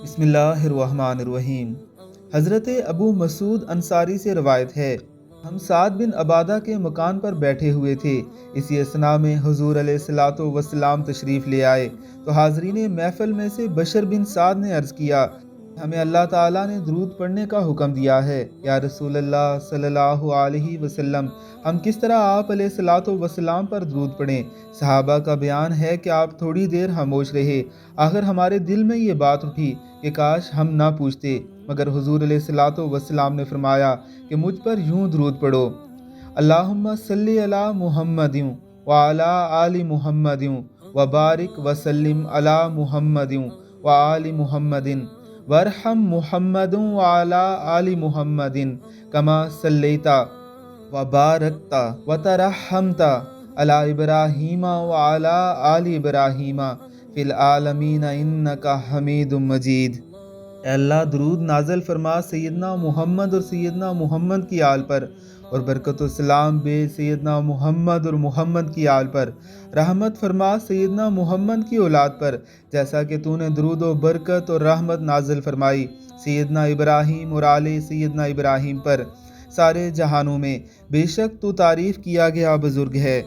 بسم اللہ الرحمن الرحیم۔ حضرت ابو مسعود انصاری سے روایت ہے، ہم سعد بن عبادہ کے مکان پر بیٹھے ہوئے تھے۔ اسی اثناء میں حضور علیہ الصلاۃ والسلام تشریف لے آئے تو حاضرین محفل میں سے بشر بن سعد نے عرض کیا، ہمیں اللہ تعالیٰ نے درود پڑھنے کا حکم دیا ہے، یا رسول اللہ صلی اللہ علیہ وسلم، ہم کس طرح آپ علیہ الصلاۃ والسلام پر درود پڑھیں؟ صحابہ کا بیان ہے کہ آپ تھوڑی دیر خاموش رہے، آخر ہمارے دل میں یہ بات اٹھی کہ کاش ہم نہ پوچھتے، مگر حضور علیہ الصلاۃ والسلام نے فرمایا کہ مجھ پر یوں درود پڑھو، اللہم صلی علی محمد وعلی آل محمد وبارک وسلم علی محمد وآل محمد وارحم محمد وعلی آل محمد کما صلیت وبارکت وترحمت علی ابراہیم وعلی آل ابراہیم فی العالمین انک حمید مجید۔ اے اللہ، درود نازل فرما سیدنا محمد اور سیدنا محمد کی آل پر، اور برکت و سلام بے سیدنا محمد اور محمد کی آل پر، رحمت فرما سیدنا محمد کی اولاد پر، جیسا کہ تو نے درود و برکت اور رحمت نازل فرمائی سیدنا ابراہیم اور آل سیدنا ابراہیم پر سارے جہانوں میں۔ بے شک تو تعریف کیا گیا بزرگ ہے۔